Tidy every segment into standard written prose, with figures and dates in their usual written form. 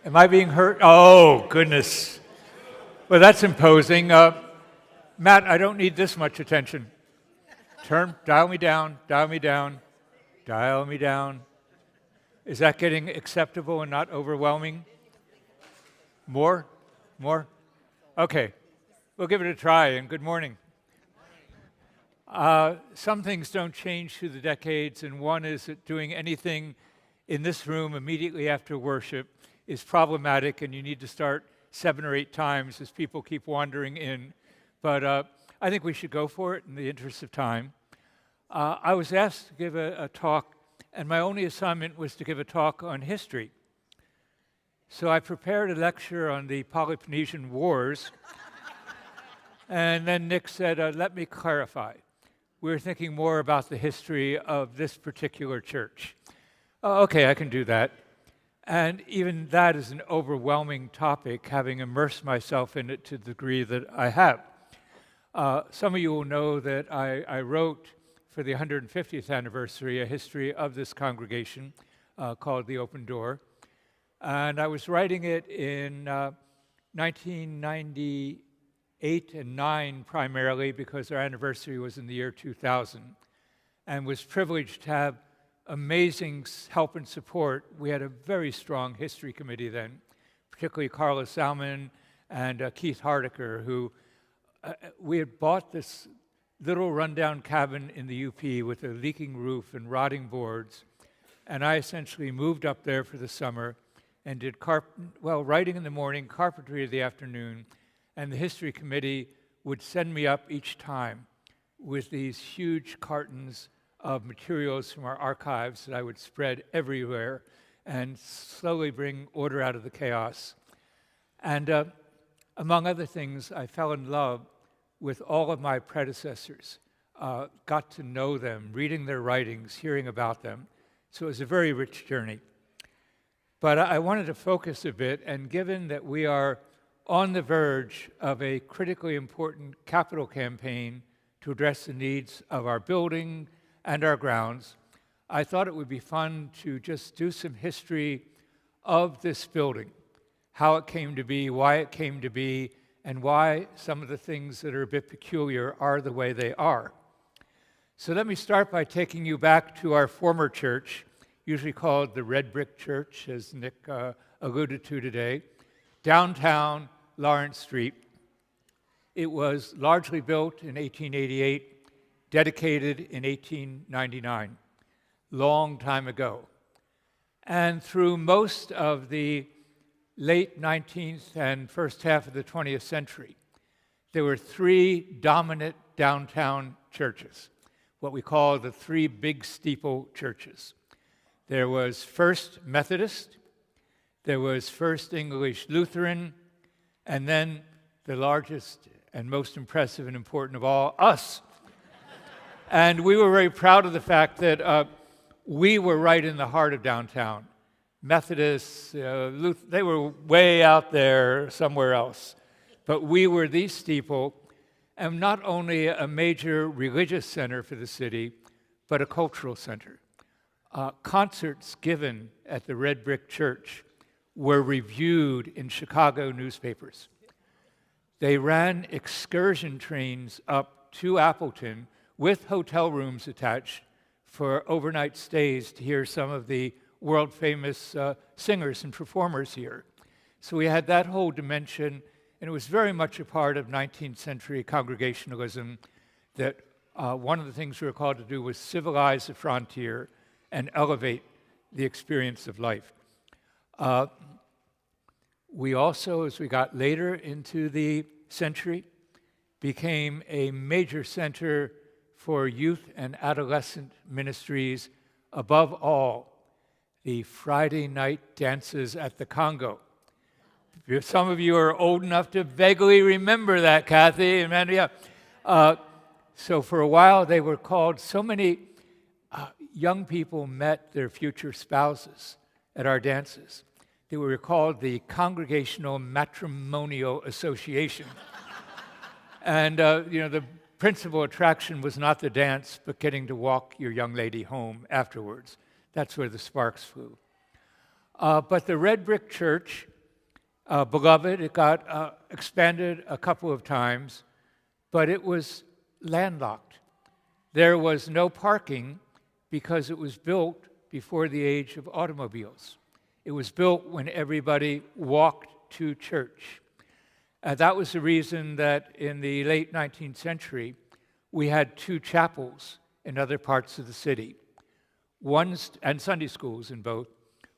Am I being heard? Oh, goodness. Well, that's imposing. Matt, I don't need this much attention. Dial me down, dial me down, dial me down. Is that getting acceptable and not overwhelming? More? More? Okay, we'll give it a try, and good morning. Some things don't change through the decades, and one is that doing anything in this room immediately after worship is problematic, and you need to start 7 or 8 times as people keep wandering in. But I think we should go for it in the interest of time. I was asked to give a talk, and my only assignment was to give a talk on history. So I prepared a lecture on the Peloponnesian Wars, and then Nick said, let me clarify. We're thinking more about the history of this particular church. Okay, I can do that. And even that is an overwhelming topic, having immersed myself in it to the degree that I have. Some of you will know that I wrote for the 150th anniversary a history of this congregation called The Open Door. And I was writing it in 1998 and 9 primarily because our anniversary was in the year 2000, and was privileged to have amazing help and support. We had a very strong history committee then, particularly Carla Salmon and Keith Hardiker, who we had bought this little rundown cabin in the UP with a leaking roof and rotting boards, and I essentially moved up there for the summer and did writing in the morning, carpentry in the afternoon, and the history committee would send me up each time with these huge cartons of materials from our archives that I would spread everywhere and slowly bring order out of the chaos. And among other things, I fell in love with all of my predecessors, got to know them, reading their writings, hearing about them. So it was a very rich journey. But I wanted to focus a bit, and given that we are on the verge of a critically important capital campaign to address the needs of our building and our grounds, I thought it would be fun to just do some history of this building, how it came to be, why it came to be, and why some of the things that are a bit peculiar are the way they are. So let me start by taking you back to our former church, usually called the Red Brick Church, as Nick alluded to today, downtown Lawrence Street. It was largely built in 1888, dedicated in 1899, long time ago. And through most of the late 19th and first half of the 20th century, there were 3 dominant downtown churches, what we call the 3 big steeple churches. There was First Methodist, there was First English Lutheran, and then the largest and most impressive and important of all, us. And we were very proud of the fact that we were right in the heart of downtown. Methodists, they were way out there somewhere else. But we were the steeple, and not only a major religious center for the city, but a cultural center. Concerts given at the Red Brick Church were reviewed in Chicago newspapers. They ran excursion trains up to Appleton with hotel rooms attached for overnight stays to hear some of the world-famous singers and performers here. So we had that whole dimension, and it was very much a part of 19th century Congregationalism that one of the things we were called to do was civilize the frontier and elevate the experience of life. We also, as we got later into the century, became a major center for youth and adolescent ministries, above all, the Friday night dances at the Congo. Some of you are old enough to vaguely remember that, Kathy, Amanda. So for a while, they were called, so many young people met their future spouses at our dances. They were called the Congregational Matrimonial Association. And, the principal attraction was not the dance, but getting to walk your young lady home afterwards. That's where the sparks flew. But the Red Brick Church beloved. It got expanded a couple of times, but it was landlocked. There was no parking because it was built before the age of automobiles. It was built when everybody walked to church. That was the reason that in the late 19th century, we had 2 chapels in other parts of the city, and Sunday schools in both.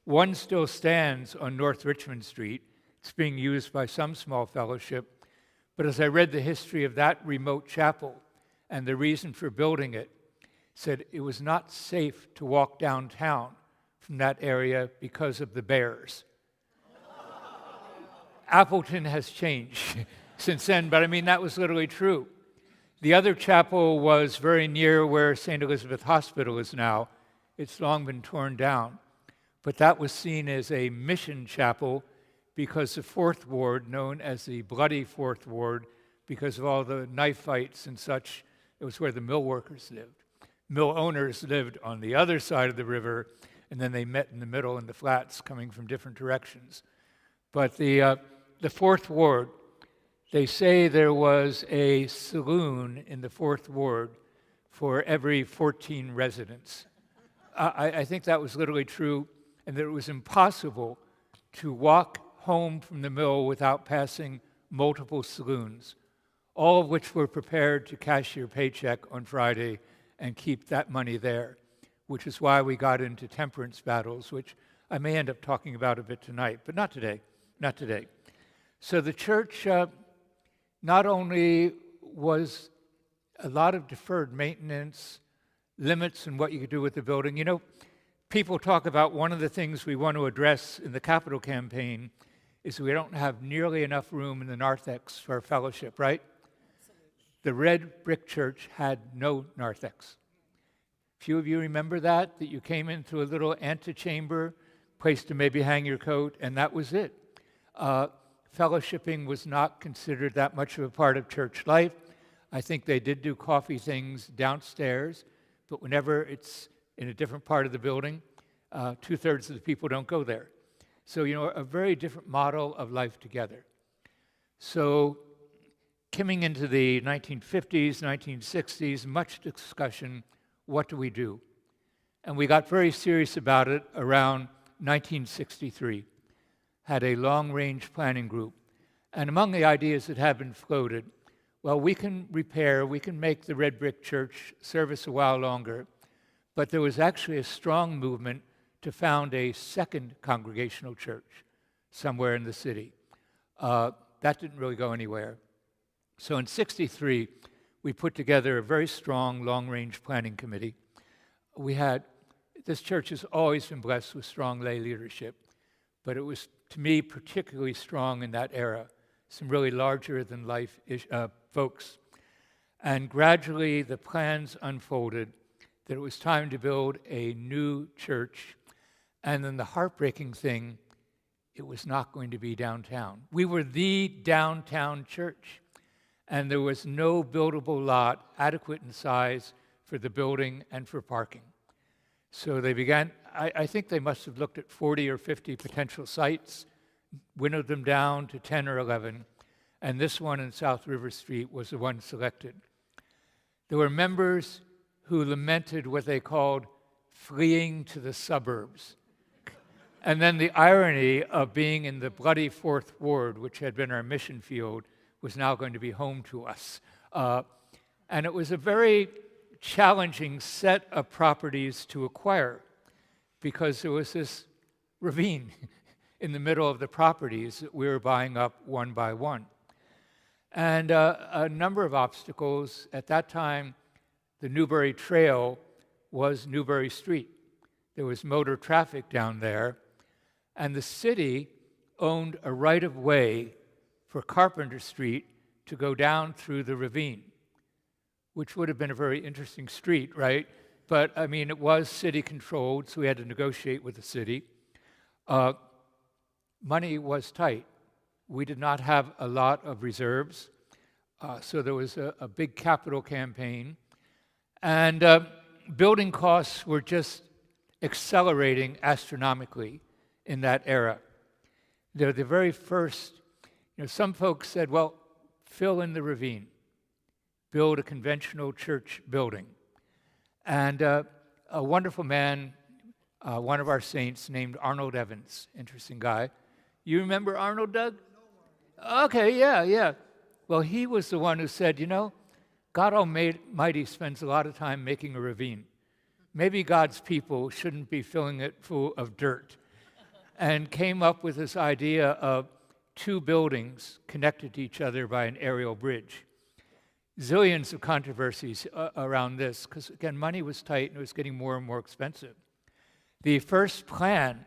One still stands on North Richmond Street. It's being used by some small fellowship. But as I read the history of that remote chapel and the reason for building it, said it was not safe to walk downtown from that area because of the bears. Appleton has changed since then, but I mean, that was literally true. The other chapel was very near where St. Elizabeth Hospital is now. It's long been torn down. But that was seen as a mission chapel because the 4th Ward, known as the Bloody 4th Ward, because of all the knife fights and such, it was where the mill workers lived. Mill owners lived on the other side of the river, and then they met in the middle in the flats coming from different directions. But the 4th Ward, they say there was a saloon in the 4th Ward for every 14 residents. I think that was literally true, and that it was impossible to walk home from the mill without passing multiple saloons, all of which were prepared to cash your paycheck on Friday and keep that money there, which is why we got into temperance battles, which I may end up talking about a bit tonight, but not today, not today. So the church not only was a lot of deferred maintenance, limits in what you could do with the building. You know, people talk about one of the things we want to address in the capital campaign is we don't have nearly enough room in the narthex for fellowship, right? The red brick church had no narthex. Few of you remember that you came into a little antechamber, place to maybe hang your coat, and that was it. Fellowshipping was not considered that much of a part of church life. I think they did do coffee things downstairs, but whenever it's in a different part of the building, 2/3 of the people don't go there. So, you know, a very different model of life together. So, coming into the 1950s, 1960s, much discussion, what do we do? And we got very serious about it around 1963. Had a long-range planning group. And among the ideas that have been floated, well, we can make the red brick church service a while longer, but there was actually a strong movement to found a second congregational church somewhere in the city. That didn't really go anywhere. So in '63, we put together a very strong long-range planning committee. This church has always been blessed with strong lay leadership, but it was, to me, particularly strong in that era. Some really larger-than-life folks. And gradually, the plans unfolded that it was time to build a new church. And then the heartbreaking thing, it was not going to be downtown. We were the downtown church, and there was no buildable lot adequate in size for the building and for parking. So they began, I think they must have looked at 40 or 50 potential sites, winnowed them down to 10 or 11, and this one in South River Street was the one selected. There were members who lamented what they called fleeing to the suburbs. And then the irony of being in the bloody 4th Ward, which had been our mission field, was now going to be home to us. And it was a very challenging set of properties to acquire because there was this ravine in the middle of the properties that we were buying up one by one. And a number of obstacles. At that time, the Newbury Trail was Newbury Street. There was motor traffic down there, and the city owned a right-of-way for Carpenter Street to go down through the ravine, which would have been a very interesting street, right? But, I mean, it was city-controlled, so we had to negotiate with the city. Money was tight. We did not have a lot of reserves, so there was a big capital campaign. And building costs were just accelerating astronomically in that era. They're the very first. Some folks said, well, fill in the ravine, build a conventional church building. And a wonderful man, one of our saints named Arnold Evans, interesting guy. You remember Arnold, Doug? Okay, yeah. Well, he was the one who said, God Almighty spends a lot of time making a ravine. Maybe God's people shouldn't be filling it full of dirt. And came up with this idea of 2 buildings connected to each other by an aerial bridge. Zillions of controversies around this, because again, money was tight and it was getting more and more expensive. The first plan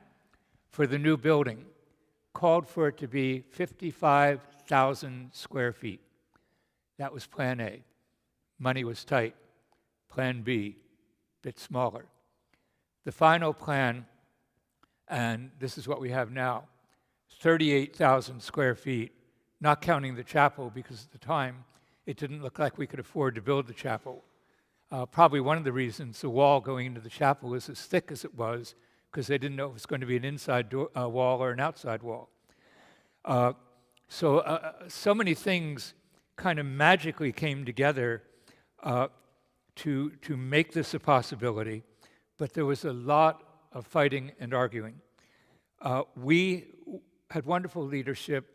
for the new building called for it to be 55,000 square feet. That was plan A. Money was tight. Plan B, a bit smaller. The final plan, and this is what we have now, 38,000 square feet, not counting the chapel, because at the time it didn't look like we could afford to build the chapel. Probably one of the reasons the wall going into the chapel was as thick as it was, because they didn't know if it was going to be an inside wall or an outside wall. So many things kind of magically came together to make this a possibility, but there was a lot of fighting and arguing. We had wonderful leadership,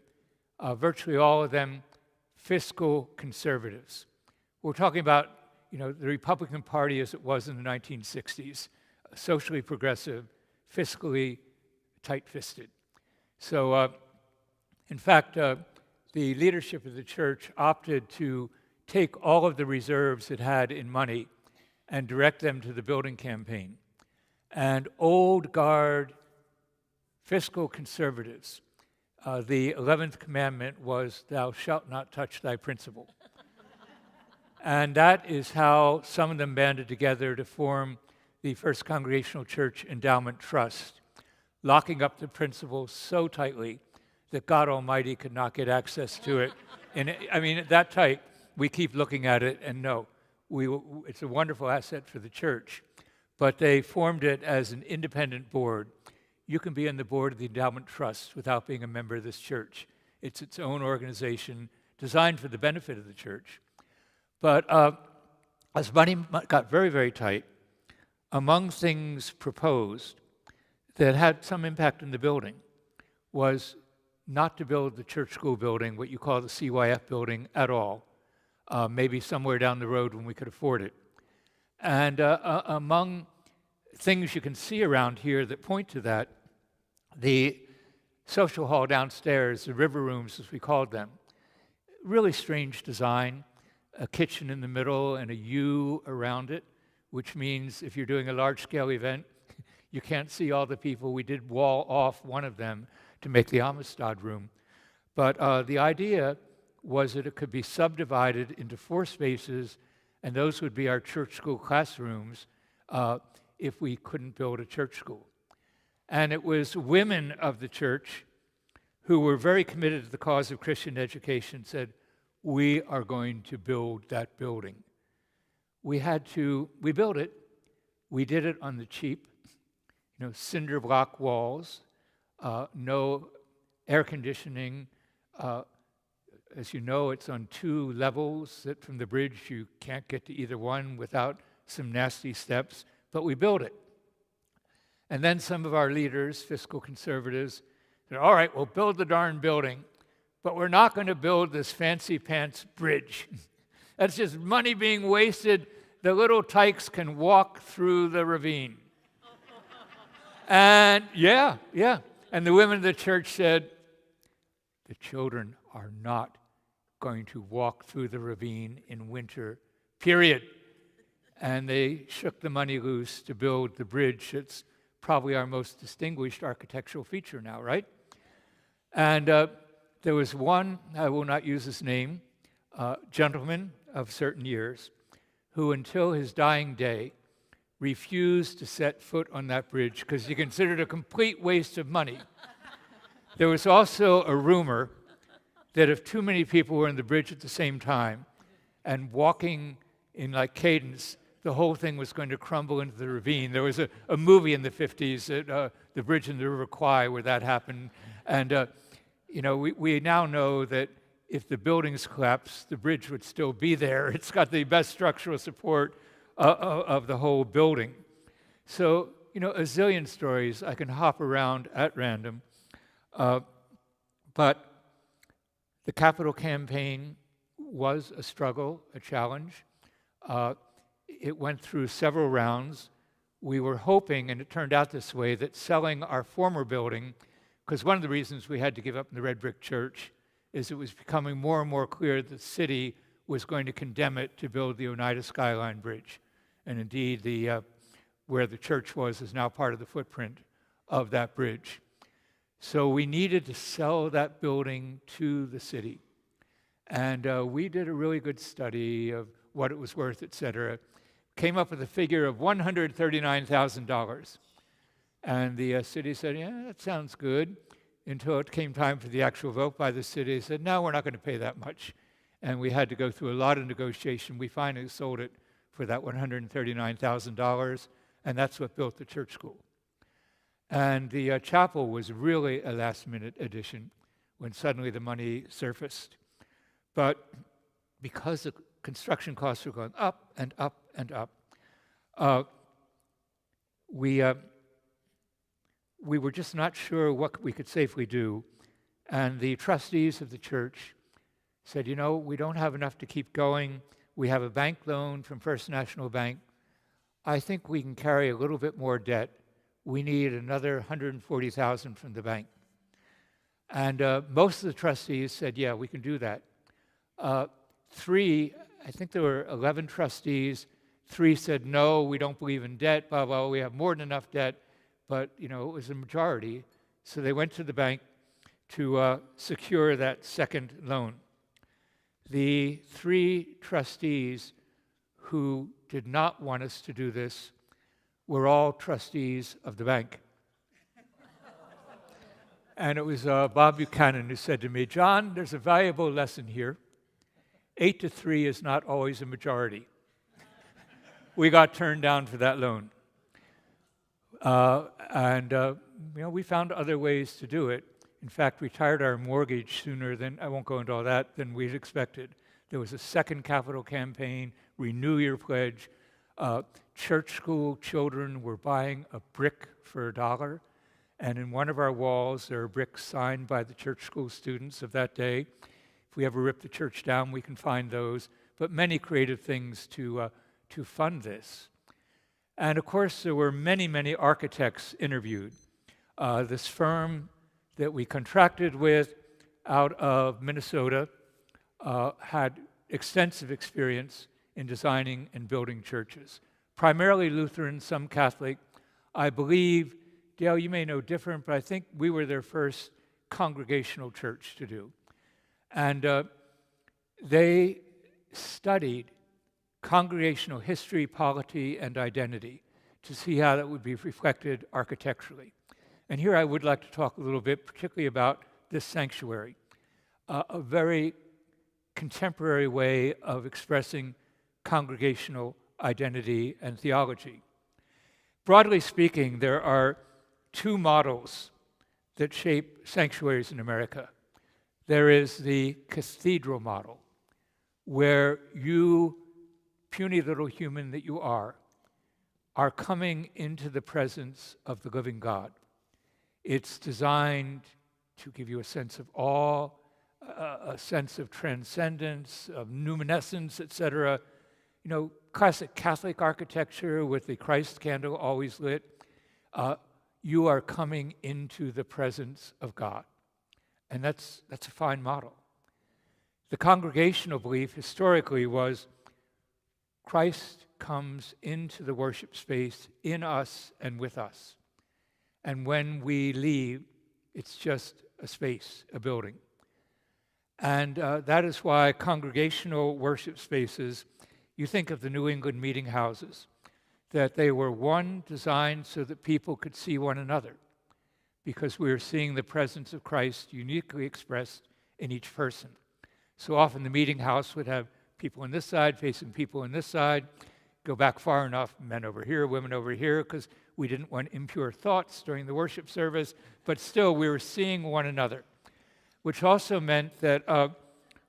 virtually all of them fiscal conservatives. We're talking about, the Republican Party as it was in the 1960s, socially progressive, fiscally tight-fisted. So, in fact, the leadership of the church opted to take all of the reserves it had in money and direct them to the building campaign. And old guard fiscal conservatives, the 11th commandment was, thou shalt not touch thy principal. And that is how some of them banded together to form the First Congregational Church Endowment Trust, locking up the principal so tightly that God Almighty could not get access to it. That tight, we keep looking at it and no, it's a wonderful asset for the church. But they formed it as an independent board. You can be on the board of the Endowment Trust without being a member of this church. It's its own organization designed for the benefit of the church. But as money got very, very tight, among things proposed that had some impact on the building was not to build the church school building, what you call the CYF building, at all, maybe somewhere down the road when we could afford it. And among things you can see around here that point to that, the social hall downstairs, the river rooms as we called them, really strange design, a kitchen in the middle and a U around it, which means if you're doing a large-scale event, you can't see all the people. We did wall off one of them to make the Amistad room. But the idea was that it could be subdivided into 4 spaces, and those would be our church school classrooms if we couldn't build a church school. And it was women of the church who were very committed to the cause of Christian education said, we are going to build that building. We built it. We did it on the cheap, cinder block walls, no air conditioning. As you know, it's on 2 levels that from the bridge you can't get to either one without some nasty steps, but we built it. And then some of our leaders, fiscal conservatives, said, all right, we'll build the darn building, but we're not going to build this fancy pants bridge. That's just money being wasted. The little tykes can walk through the ravine. And yeah. And the women of the church said, the children are not going to walk through the ravine in winter, period. And they shook the money loose to build the bridge. It's probably our most distinguished architectural feature now, right? And there was one, I will not use his name, gentleman of certain years, who until his dying day refused to set foot on that bridge because he considered it a complete waste of money. There was also a rumor that if too many people were on the bridge at the same time and walking in like cadence, the whole thing was going to crumble into the ravine. There was a movie in the 50s, The Bridge in the River Kwai, where that happened. And we now know that if the buildings collapsed, the bridge would still be there. It's got the best structural support of the whole building. So, a zillion stories. I can hop around at random. But the Capitol campaign was a struggle, a challenge. It went through several rounds. We were hoping, and it turned out this way, that selling our former building, because one of the reasons we had to give up the red brick church is it was becoming more and more clear that the city was going to condemn it to build the Oneida Skyline Bridge. And indeed, where the church was is now part of the footprint of that bridge. So we needed to sell that building to the city. And we did a really good study of what it was worth, et cetera. Came up with a figure of $139,000. And the city said, yeah, that sounds good. Until it came time for the actual vote by the city, they said, no, we're not going to pay that much. And we had to go through a lot of negotiation. We finally sold it for that $139,000, and that's what built the church school. And the chapel was really a last-minute addition when suddenly the money surfaced. But because the construction costs were going up and up and up, we were just not sure what we could safely do. And the trustees of the church said, we don't have enough to keep going. We have a bank loan from First National Bank. I think we can carry a little bit more debt. We need another $140,000 from the bank. And most of the trustees said, yeah, we can do that. I think there were 11 trustees. 3 said, no, we don't believe in debt, blah, blah, we have more than enough debt. But, it was a majority. So they went to the bank to secure that second loan. The 3 trustees who did not want us to do this were all trustees of the bank. And it was Bob Buchanan who said to me, John, there's a valuable lesson here. 8-3 is not always a majority. We got turned down for that loan. We found other ways to do it. In fact, we retired our mortgage sooner than, I won't go into all that, than we'd expected. There was a second capital campaign, renew your pledge. Church school children were buying a brick for $1. And in one of our walls, there are bricks signed by the church school students of that day. If we ever rip the church down, we can find those. But many creative things to fund this. And of course, there were many, many architects interviewed. This firm that we contracted with out of Minnesota had extensive experience in designing and building churches, primarily Lutheran, some Catholic. I believe, Dale, you may know different, but I think we were their first congregational church to do. And they studied congregational history, polity, and identity to see how that would be reflected architecturally. And here I would like to talk a little bit, particularly about this sanctuary, a very contemporary way of expressing congregational identity and theology. Broadly speaking, there are 2 models that shape sanctuaries in America. There is the cathedral model, where you, puny little human that you are coming into the presence of the living God. It's designed to give you a sense of awe, a sense of transcendence, of luminescence, etc. Classic Catholic architecture with the Christ candle always lit. You are coming into the presence of God. And that's a fine model. The congregational belief historically was Christ comes into the worship space in us and with us. And when we leave, it's just a space, a building. And that is why congregational worship spaces, you think of the New England meeting houses, that they were designed so that people could see one another, because we are seeing the presence of Christ uniquely expressed in each person. So often the meeting house would have people on this side facing people on this side, go back far enough, men over here, women over here, because we didn't want impure thoughts during the worship service, but still we were seeing one another. which also meant that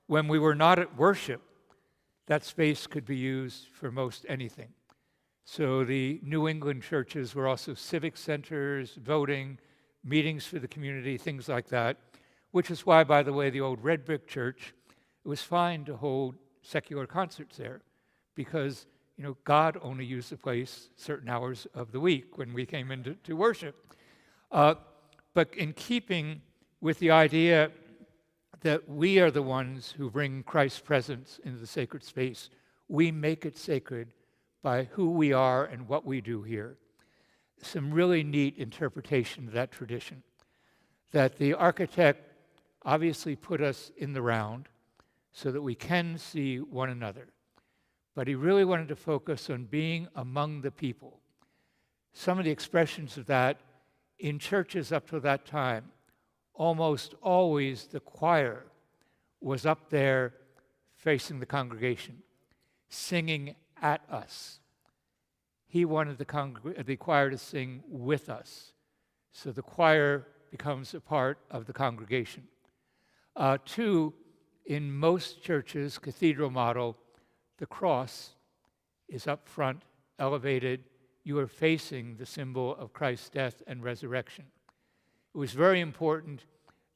when we were not at worship, that space could be used for most anything. So the New England churches were also civic centers, voting, meetings for the community, things like that, which is why, by the way, the old red brick church, it was fine to hold secular concerts there because, God only used the place certain hours of the week when we came in to worship. But in keeping with the idea that we are the ones who bring Christ's presence into the sacred space, we make it sacred by who we are and what we do here. Some really neat interpretation of that tradition, that the architect obviously put us in the round so that we can see one another, but he really wanted to focus on being among the people. Some of the expressions of that in churches up to that time, almost always the choir was up there facing the congregation, singing at us. He wanted the choir to sing with us, so the choir becomes a part of the congregation. Two, in most churches, cathedral model, the cross is up front, elevated. You are facing the symbol of Christ's death and resurrection. It was very important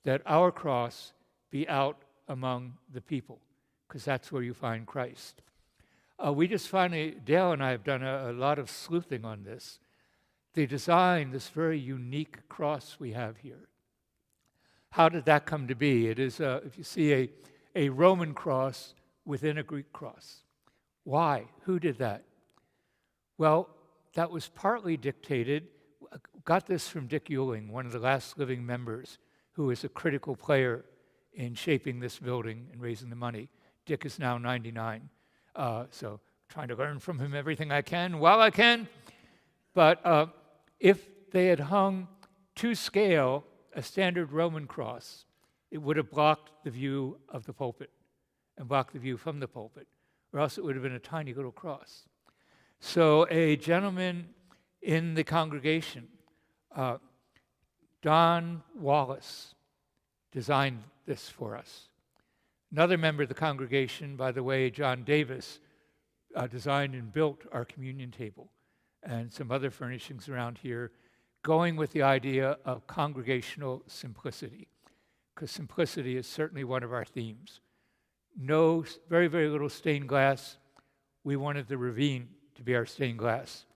that our cross be out among the people, because that's where you find Christ. We just finally, Dale and I have done a lot of sleuthing on this. They designed this very unique cross we have here. How did that come to be? It is, if you see, a Roman cross within a Greek cross. Why? Who did that? Well, that was partly dictated, got this from Dick Ewing, one of the last living members, who is a critical player in shaping this building and raising the money. Dick is now 99. So trying to learn from him everything I can while I can. But if they had hung to scale a standard Roman cross, it would have blocked the view of the pulpit and blocked the view from the pulpit, or else it would have been a tiny little cross. So a gentleman in the congregation, Don Wallace, designed this for us. Another member of the congregation, by the way, John Davis, designed and built our communion table and some other furnishings around here, going with the idea of congregational simplicity, because simplicity is certainly one of our themes. No, very, very little stained glass. We wanted the ravine to be our stained glass.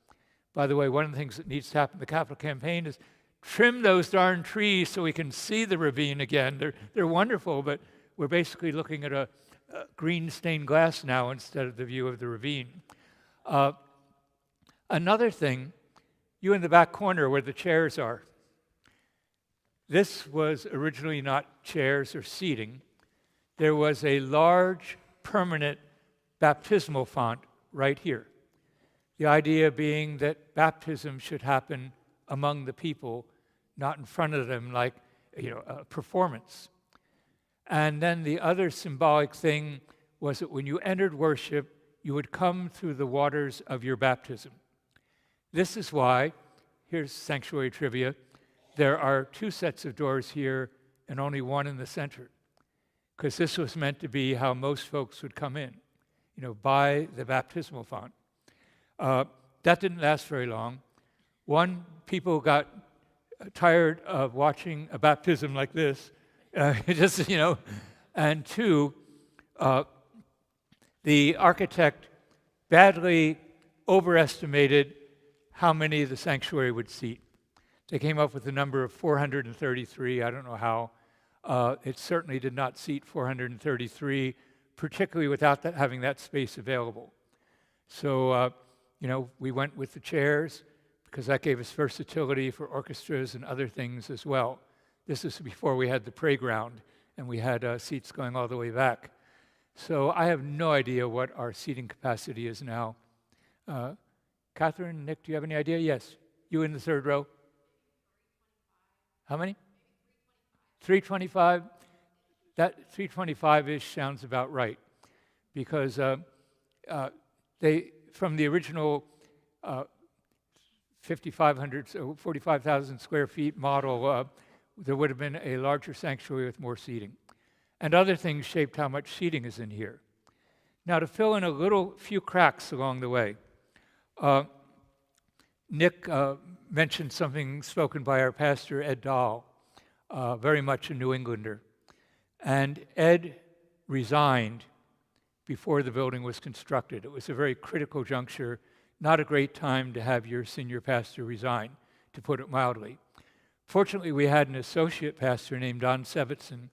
By the way, one of the things that needs to happen in the capital campaign is trim those darn trees so we can see the ravine again. They're wonderful, but we're basically looking at a green stained glass now instead of the view of the ravine. Another thing, you in the back corner where the chairs are. This was originally not chairs or seating. There was a large permanent baptismal font right here. The idea being that baptism should happen among the people, not in front of them like a performance. And then the other symbolic thing was that when you entered worship, you would come through the waters of your baptism. This is why, here's sanctuary trivia, there are two sets of doors here and only one in the center, because this was meant to be how most folks would come in, by the baptismal font. That didn't last very long. One, people got tired of watching a baptism like this, and two, the architect badly overestimated how many the sanctuary would seat. They came up with the number of 433. I don't know how. It certainly did not seat 433, particularly without having that space available. So, we went with the chairs because that gave us versatility for orchestras and other things as well. This is before we had the playground and we had seats going all the way back. So I have no idea what our seating capacity is now. Catherine, Nick, do you have any idea? Yes. You in the third row? How many? 325. That 325-ish sounds about right, because they, from the original 5,500, so 45,000 square feet model, there would have been a larger sanctuary with more seating. And other things shaped how much seating is in here. Now, to fill in a few cracks along the way, Nick mentioned something spoken by our pastor, Ed Dahl, very much a New Englander. And Ed resigned before the building was constructed. It was a very critical juncture, not a great time to have your senior pastor resign, to put it mildly. Fortunately, we had an associate pastor named Don Sevitson,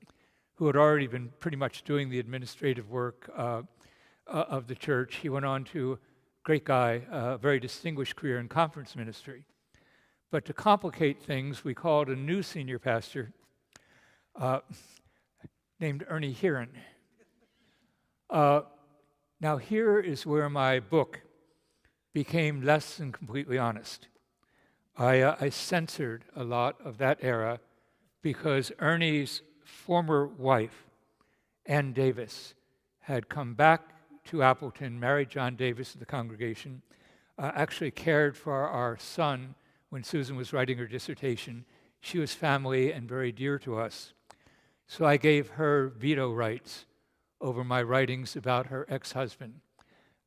who had already been pretty much doing the administrative work of the church. He went on to, great guy, a very distinguished career in conference ministry. But to complicate things, we called a new senior pastor named Ernie Heron. Now here is where my book became less than completely honest. I censored a lot of that era because Ernie's former wife, Ann Davis, had come back to Appleton, married John Davis of the congregation, actually cared for our son when Susan was writing her dissertation. She was family and very dear to us. So I gave her veto rights over my writings about her ex-husband,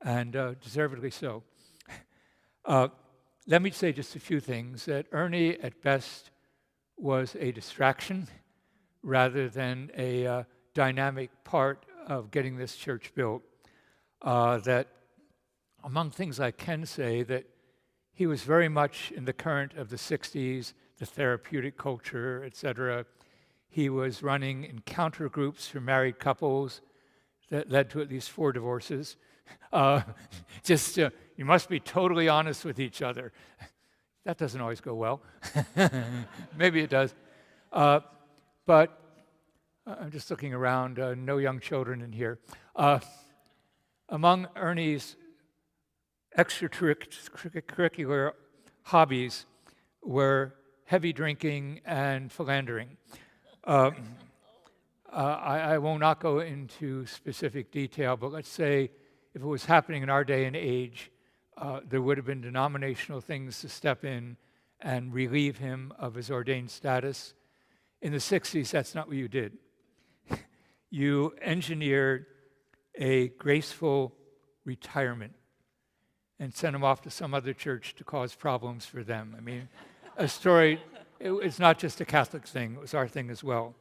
and deservedly so. Let me say just a few things, that Ernie, at best, was a distraction rather than a dynamic part of getting this church built. That among things I can say, that he was very much in the current of the 60s, the therapeutic culture, etc. He was running encounter groups for married couples that led to at least 4 divorces. You must be totally honest with each other. That doesn't always go well. Maybe it does. But I'm just looking around, no young children in here. Among Ernie's extracurricular hobbies were heavy drinking and philandering. I will not go into specific detail, but let's say if it was happening in our day and age, there would have been denominational things to step in and relieve him of his ordained status. In the 60s, that's not what you did. You engineered a graceful retirement and sent him off to some other church to cause problems for them. I mean, a story, it's not just a Catholic thing, it was our thing as well.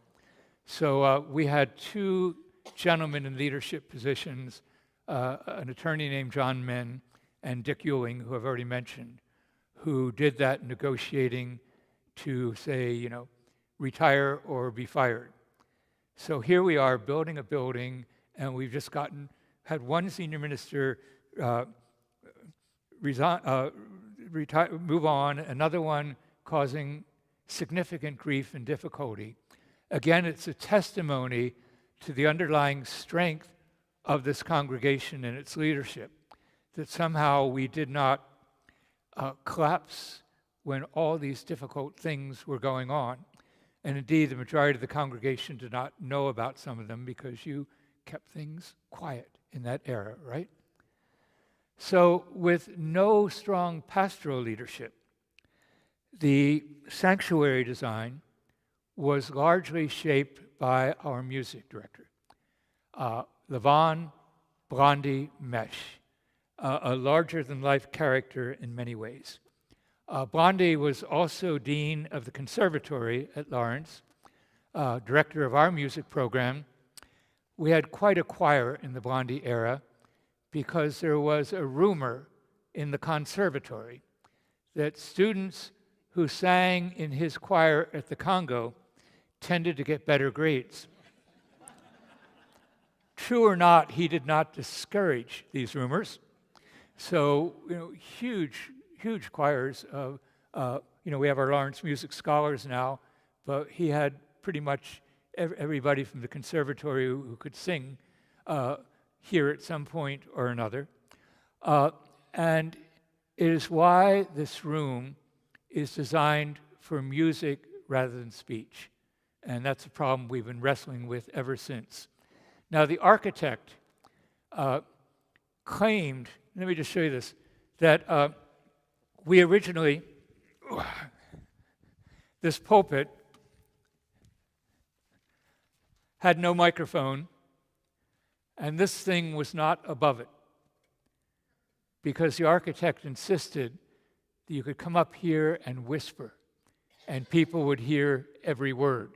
So we had 2 gentlemen in leadership positions, an attorney named John Menn and Dick Ewing, who I've already mentioned, who did that negotiating to say, retire or be fired. So here we are building a building, and we've just had one senior minister move on, another one causing significant grief and difficulty. Again, it's a testimony to the underlying strength of this congregation and its leadership, that somehow we did not collapse when all these difficult things were going on. And indeed, the majority of the congregation did not know about some of them because you kept things quiet in that era, right? So with no strong pastoral leadership, the sanctuary design was largely shaped by our music director, Levon Blondie Mesh, a larger-than-life character in many ways. Blondie was also dean of the conservatory at Lawrence, director of our music program. We had quite a choir in the Blondie era because there was a rumor in the conservatory that students who sang in his choir at the Congo tended to get better grades. True or not, he did not discourage these rumors. So, huge choirs of, we have our Lawrence Music Scholars now, but he had pretty much everybody from the conservatory who could sing here at some point or another. And it is why this room is designed for music rather than speech. And that's a problem we've been wrestling with ever since. Now, the architect claimed, let me just show you this, that we originally, this pulpit had no microphone, and this thing was not above it, because the architect insisted that you could come up here and whisper, and people would hear every word.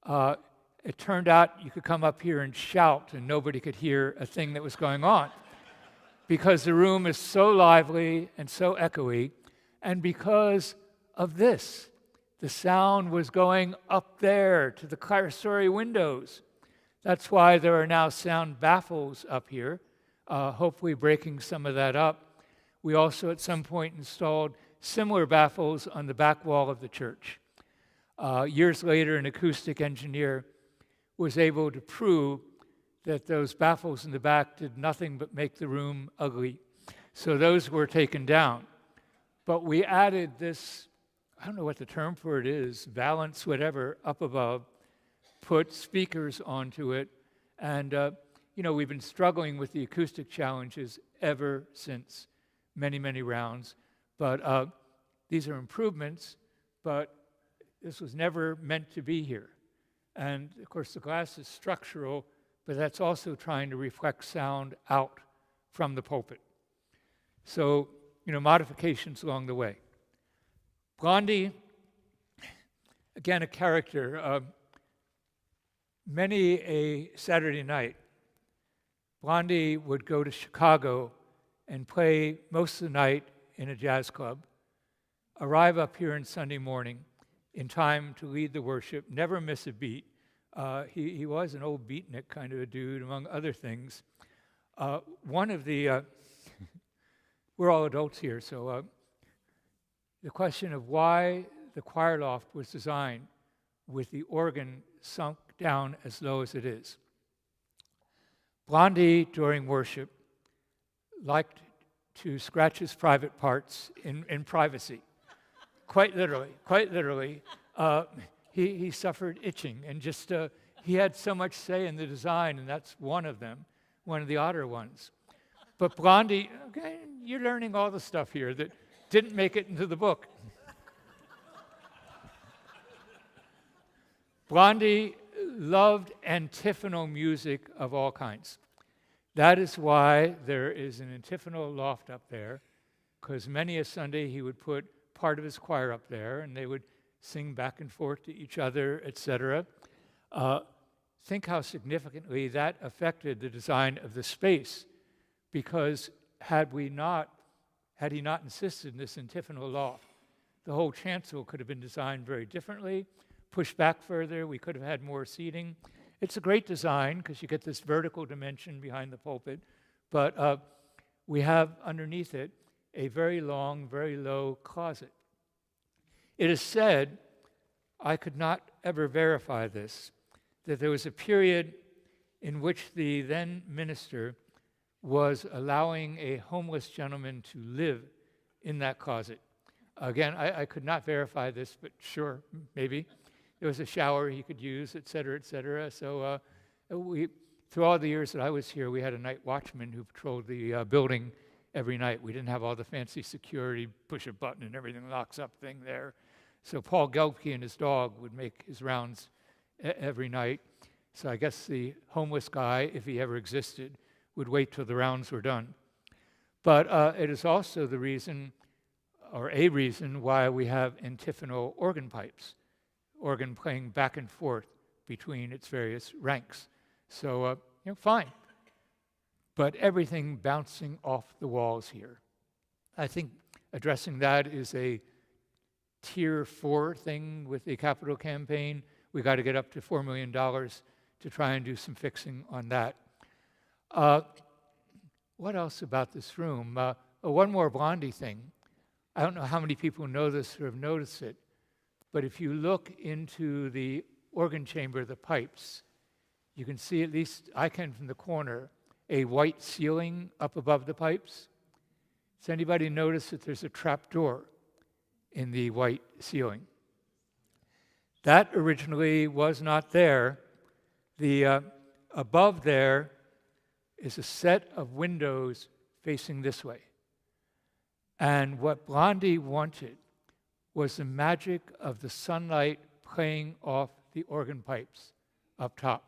It turned out you could come up here and shout, and nobody could hear a thing that was going on, because the room is so lively and so echoey, and because of this. The sound was going up there to the clerestory windows. That's why there are now sound baffles up here, hopefully breaking some of that up. We also at some point installed similar baffles on the back wall of the church. Years later, an acoustic engineer was able to prove that those baffles in the back did nothing but make the room ugly. So those were taken down. But we added this, I don't know what the term for it is, valance, whatever, up above, put speakers onto it, and we've been struggling with the acoustic challenges ever since, many, many rounds. But these are improvements, but this was never meant to be here. And of course the glass is structural, but that's also trying to reflect sound out from the pulpit. So, modifications along the way. Blondie, again, a character. Many a Saturday night, Blondie would go to Chicago and play most of the night in a jazz club, arrive up here on Sunday morning in time to lead the worship, never miss a beat. He was an old beatnik kind of a dude, among other things. One of the, we're all adults here, so the question of why the choir loft was designed with the organ sunk down as low as it is. Blondie, during worship, liked to scratch his private parts in privacy. Quite literally. He suffered itching, and just he had so much say in the design, and that's one of them, one of the odder ones. But Blondie, okay, you're learning all the stuff here that didn't make it into the book. Blondie loved antiphonal music of all kinds. That is why there is an antiphonal loft up there, because many a Sunday he would put part of his choir up there, and they would sing back and forth to each other, etc. Think how significantly that affected the design of the space, because had he not insisted in this antiphonal loft, the whole chancel could have been designed very differently, pushed back further, we could have had more seating. It's a great design because you get this vertical dimension behind the pulpit, but we have underneath it a very long, very low closet. It is said, I could not ever verify this, that there was a period in which the then minister was allowing a homeless gentleman to live in that closet. Again, I could not verify this, but sure, maybe. There was a shower he could use, et cetera, et cetera. So through all the years that I was here, we had a night watchman who patrolled the building every night. We didn't have all the fancy security, push a button and everything locks up thing there. So Paul Gelbke and his dog would make his rounds every night. So I guess the homeless guy, if he ever existed, would wait till the rounds were done. But it is also the reason, or a reason, why we have antiphonal organ pipes, organ playing back and forth between its various ranks. So, fine. But everything bouncing off the walls here. I think addressing that is a tier 4 thing with the capital campaign. We got to get up to $4 million to try and do some fixing on that. What else about this room? One more Blondie thing. I don't know how many people know this or have noticed it, but if you look into the organ chamber, the pipes, you can see, at least I can from the corner, a white ceiling up above the pipes. Does anybody notice that there's a trap door in the white ceiling? That originally was not there. The above there is a set of windows facing this way. And what Blondie wanted was the magic of the sunlight playing off the organ pipes up top.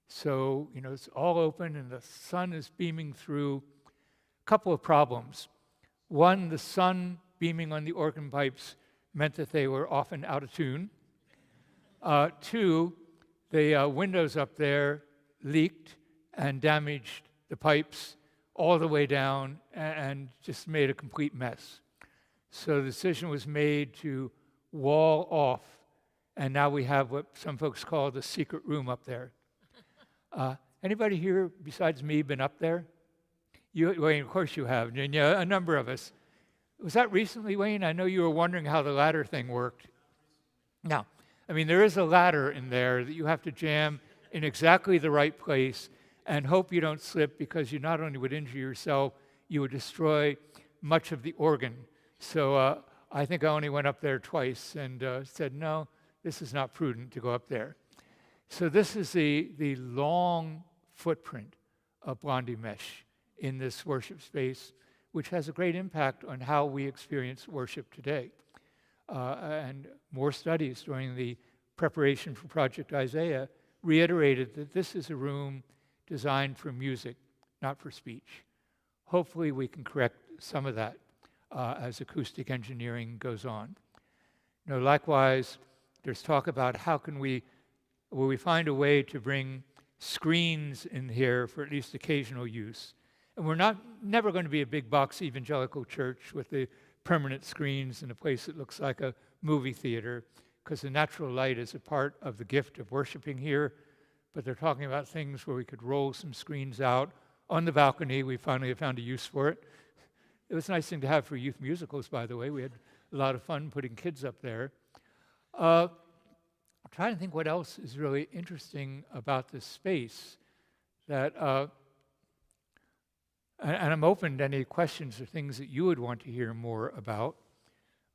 So, it's all open and the sun is beaming through. A couple of problems. One, the sun beaming on the organ pipes meant that they were often out of tune. Two, the windows up there leaked and damaged the pipes all the way down and just made a complete mess. So the decision was made to wall off, and now we have what some folks call the secret room up there. Anybody here besides me been up there? Wayne, of course you have, and a number of us. Was that recently, Wayne? I know you were wondering how the ladder thing worked. Now, there is a ladder in there that you have to jam in exactly the right place and hope you don't slip, because you not only would injure yourself, you would destroy much of the organ. So I think I only went up there twice and said, no, this is not prudent to go up there. So this is the long footprint of Blondie mesh in this worship space, which has a great impact on how we experience worship today. And more studies during the preparation for Project Isaiah reiterated that this is a room designed for music, not for speech. Hopefully we can correct some of that as acoustic engineering goes on. Likewise, there's talk about will we find a way to bring screens in here for at least occasional use. And we're never going to be a big box evangelical church with the permanent screens in a place that looks like a movie theater, because the natural light is a part of the gift of worshiping here. But they're talking about things where we could roll some screens out on the balcony. We finally have found a use for it. It was a nice thing to have for youth musicals, by the way. We had a lot of fun putting kids up there. I'm trying to think what else is really interesting about this space that and I'm open to any questions or things that you would want to hear more about.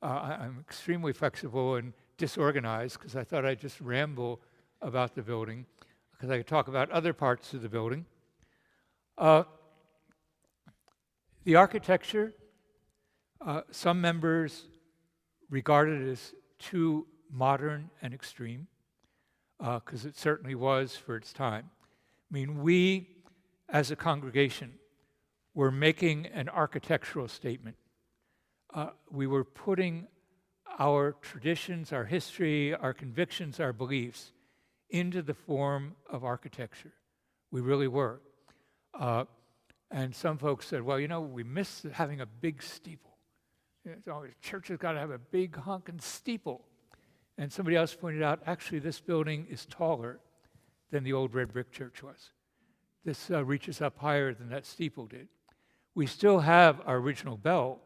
I'm extremely flexible and disorganized, because I thought I'd just ramble about the building, because I could talk about other parts of the building. The architecture, some members regard it as too modern and extreme, because it certainly was for its time. We, as a congregation, were making an architectural statement. We were putting our traditions, our history, our convictions, our beliefs into the form of architecture. We really were. And some folks said, well, we miss having a big steeple. It's always, church has got to have a big honking steeple. And somebody else pointed out, actually, this building is taller than the old red brick church was. This reaches up higher than that steeple did. We still have our original bell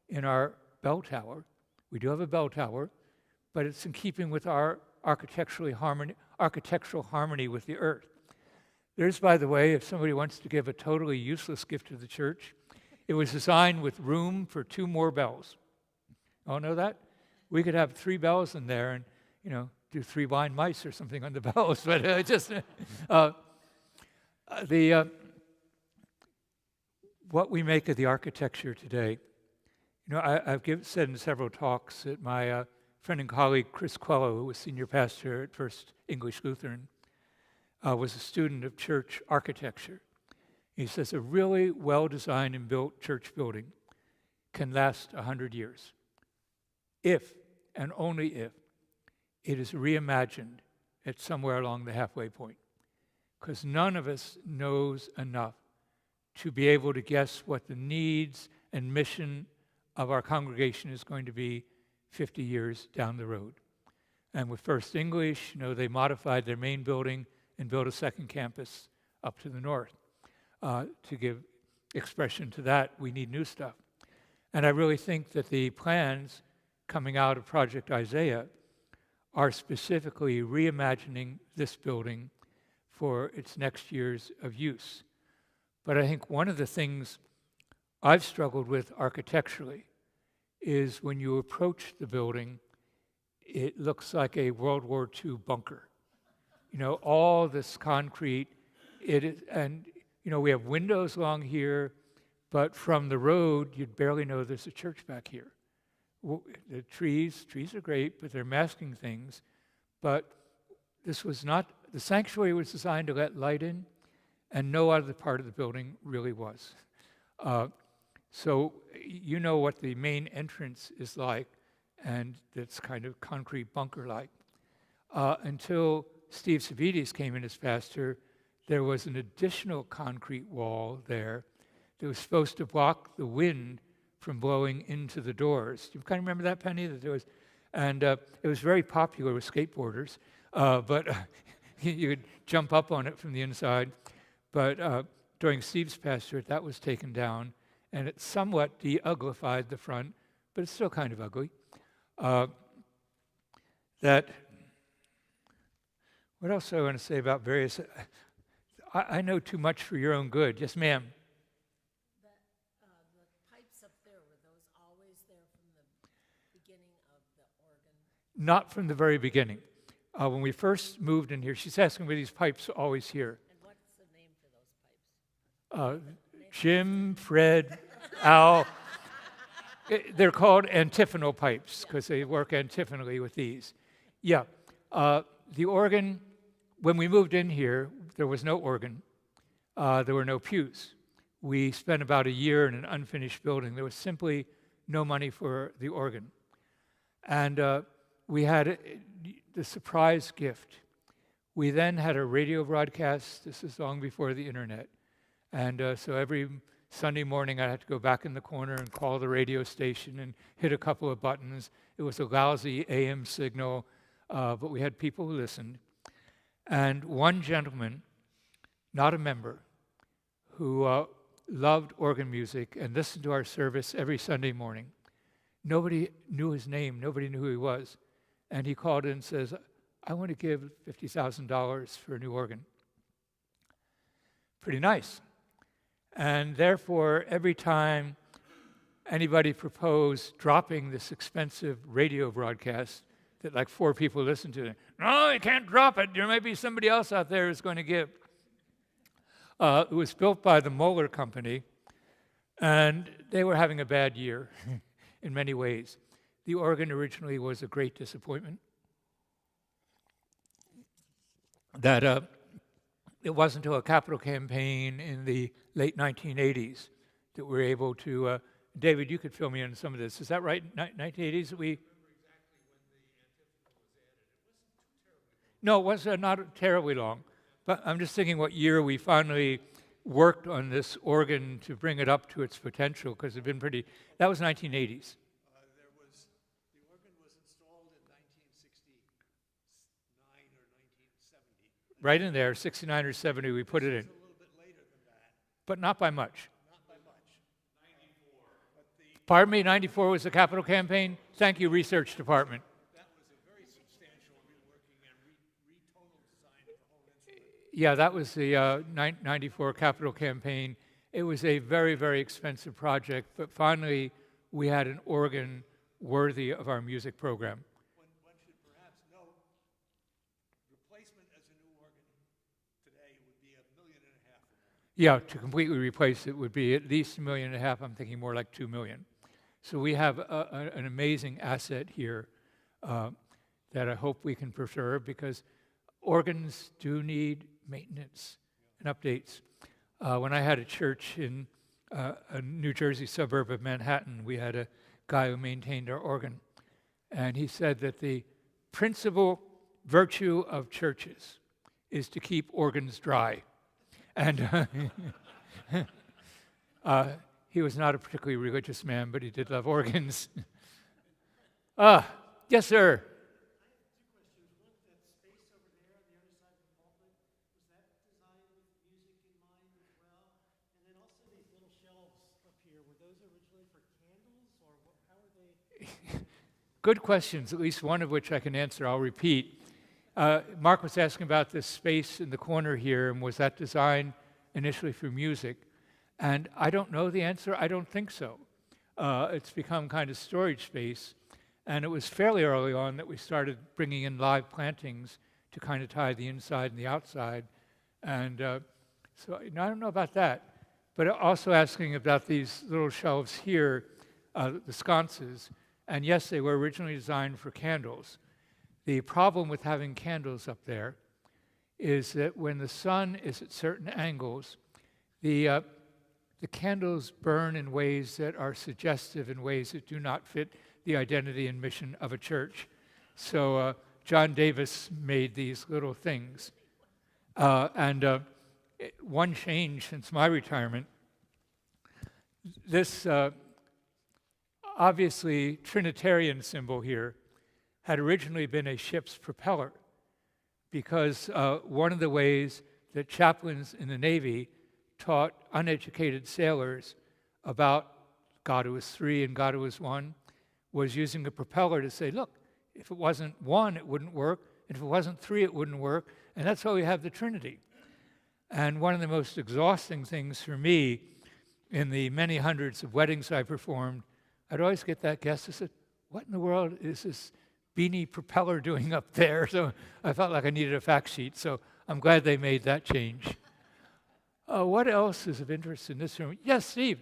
in our bell tower. We do have a bell tower, but it's in keeping with our architectural harmony with the earth. There's, by the way, if somebody wants to give a totally useless gift to the church, it was designed with room for 2 more bells. Oh, know that? We could have 3 bells in there and, do 3 blind mice or something on the bells, but what we make of the architecture today. I've said in several talks that my friend and colleague Chris Quello, who was senior pastor at First English Lutheran, was a student of church architecture. He says a really well-designed and built church building can last 100 years if, and only if, it is reimagined at somewhere along the halfway point. Because none of us knows enough to be able to guess what the needs and mission of our congregation is going to be 50 years down the road. And with First English, they modified their main building and built a second campus up to the north. To give expression to that, we need new stuff. And I really think that the plans coming out of Project Isaiah are specifically reimagining this building for its next years of use. But I think one of the things I've struggled with architecturally is when you approach the building, it looks like a World War II bunker. All this concrete, we have windows along here, but from the road, you'd barely know there's a church back here. The trees are great, but they're masking things. But this was not the sanctuary was designed to let light in, and no other part of the building really was. So you know what the main entrance is like, and it's kind of concrete bunker-like. Until Steve Savides came in as pastor, there was an additional concrete wall there that was supposed to block the wind from blowing into the doors. Do you kind of remember that, Penny? That there was, and it was very popular with skateboarders, but you could jump up on it from the inside. But during Steve's pastorate, that was taken down, and it somewhat de-uglified the front, but it's still kind of ugly. What else do I want to say about various? I know too much for your own good. Yes, ma'am. The pipes up there, were those always there from the beginning of the organ? Not from the very beginning. When we first moved in here, she's asking were these pipes always here? And what's the name for those pipes? Jim, Fred, Al. They're called antiphonal pipes because they work antiphonally with these. Yeah. The organ, when we moved in here, there was no organ. There were no pews. We spent about a year in an unfinished building. There was simply no money for the organ. And we had the surprise gift. We then had a radio broadcast. This is long before the internet. And so every Sunday morning I had to go back in the corner and call the radio station and hit a couple of buttons. It was a lousy AM signal, but we had people who listened. And one gentleman, not a member, who loved organ music and listened to our service every Sunday morning. Nobody knew his name. Nobody knew who he was. And he called in and says, I want to give $50,000 for a new organ. Pretty nice. And therefore, every time anybody proposed dropping this expensive radio broadcast that like 4 people listened to, no, you can't drop it. There may be somebody else out there who's going to give. It was built by the Moeller Company, and they were having a bad year in many ways. The organ originally was a great disappointment. That it wasn't until a capital campaign in the late 1980s that we were able to, David, you could fill me in some of this. Is that right? 1980s that we? No, it was not terribly long. But I'm just thinking what year we finally worked on this organ to bring it up to its potential, because it had been pretty, that was 1980s. The organ was installed in 1969 or 1970. Right in there, 69 or 70, we put it in. A little bit later than that. But not by much. Not by much. 94. But Pardon me, 94 was the capital campaign? Thank you, research department. that was a very substantial reworking and total design of the whole instrument. Yeah, that was the 94 capital campaign. It was a very, very expensive project, but finally we had an organ worthy of our music program. One should perhaps note, replacement as a new organ today would be $1.5 million. Yeah, to completely replace it would be at least $1.5 million. I'm thinking more like $2 million. So we have an amazing asset here that I hope we can preserve, because organs do need maintenance and updates. When I had a church in a New Jersey suburb of Manhattan, we had a guy who maintained our organ. And he said that the principal virtue of churches is to keep organs dry. And he was not a particularly religious man, but he did love organs. Yes, sir. Good questions, at least one of which I can answer. I'll repeat. Mark was asking about this space in the corner here, and was that designed initially for music? And I don't know the answer. I don't think so. It's become kind of storage space, and it was fairly early on that we started bringing in live plantings to kind of tie the inside and the outside. And so I don't know about that. But also asking about these little shelves here, the sconces. And yes, they were originally designed for candles. The problem with having candles up there is that when the sun is at certain angles, the candles burn in ways that are suggestive, in ways that do not fit the identity and mission of a church. So John Davis made these little things. One change since my retirement, this obviously Trinitarian symbol here had originally been a ship's propeller, because one of the ways that chaplains in the Navy taught uneducated sailors about God who was three and God who was one was using a propeller to say, look, if it wasn't one, it wouldn't work, and if it wasn't three, it wouldn't work, and that's why we have the Trinity. And one of the most exhausting things for me in the many hundreds of weddings I performed, I'd always get that guest who said, what in the world is this beanie propeller doing up there? So I felt like I needed a fact sheet, so I'm glad they made that change. What else is of interest in this room? Yes, Steve.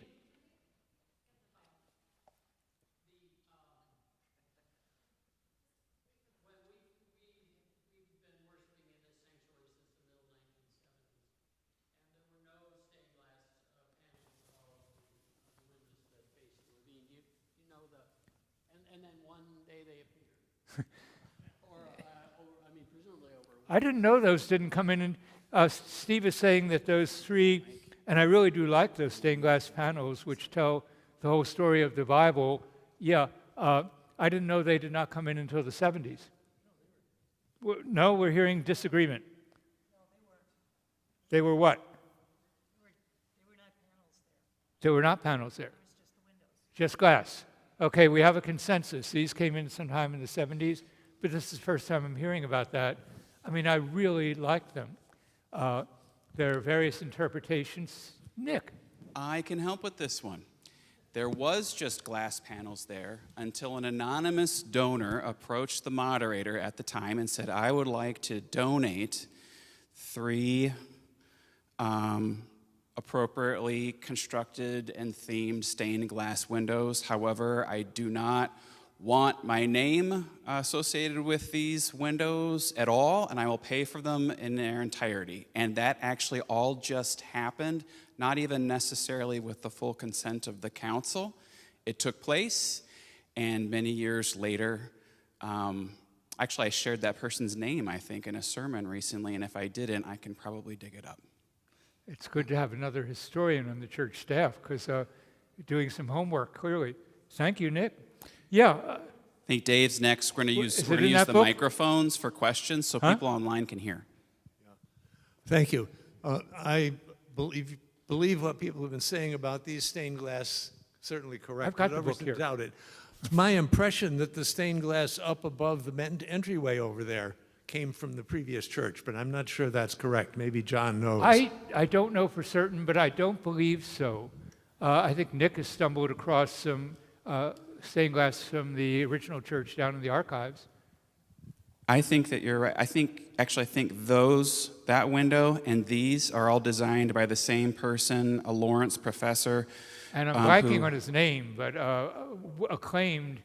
And then one day they appear. Presumably over. I didn't know those didn't come in. And Steve is saying that those three, and I really do like those stained glass panels, which tell the whole story of the Bible. Yeah, I didn't know they did not come in until the 70s. No, we're hearing disagreement. No, they weren't. They were what? They were not panels there. There were not panels there. It was just the windows. Just glass. Okay, we have a consensus. These came in sometime in the 70s, but this is the first time I'm hearing about that. I mean, I really like them. There are various interpretations. Nick. I can help with this one. There was just glass panels there until an anonymous donor approached the moderator at the time and said, I would like to donate 3 appropriately constructed and themed stained glass windows. However, I do not want my name associated with these windows at all, and I will pay for them in their entirety. And that actually all just happened, not even necessarily with the full consent of the council. It took place, and many years later, actually I shared that person's name, I think, in a sermon recently, and if I didn't, I can probably dig it up. It's good to have another historian on the church staff, because you're doing some homework, clearly. Thank you, Nick. Yeah. I think Dave's next. We're going to use the book? microphones for questions so people online can hear. Thank you. I believe what people have been saying about these stained glass, certainly correct. I've got the book here. Doubt it. It's my impression that the stained glass up above the entryway over there came from the previous church, but I'm not sure that's correct. Maybe John knows. I don't know for certain, but I don't believe so. I think Nick has stumbled across some stained glass from the original church down in the archives. I think that you're right. I think that window and these are all designed by the same person, a Lawrence professor. And I'm blanking on his name, but acclaimed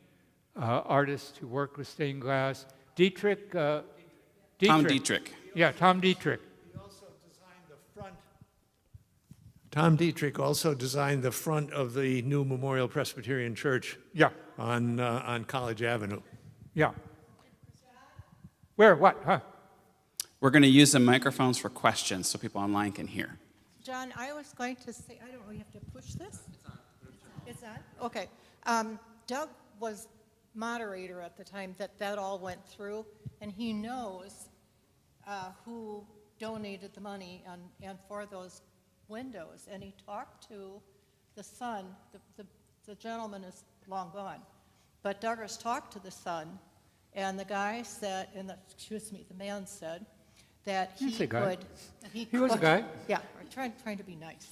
artist who worked with stained glass. Tom Dietrich. Yeah, Tom Dietrich. He also designed the front. Tom Dietrich also designed the front of the new Memorial Presbyterian Church. Yeah. On College Avenue. Yeah. Where? What? Huh? We're going to use the microphones for questions so people online can hear. John, I was going to say, I don't know, you have to push this? It's on. Okay. Doug was moderator at the time that all went through, and he knows who donated the money and for those windows. And he talked to the son. The gentleman is long gone, but Douglas talked to the son, and the guy said, the man said that he could. He was a guy. Yeah, trying to be nice.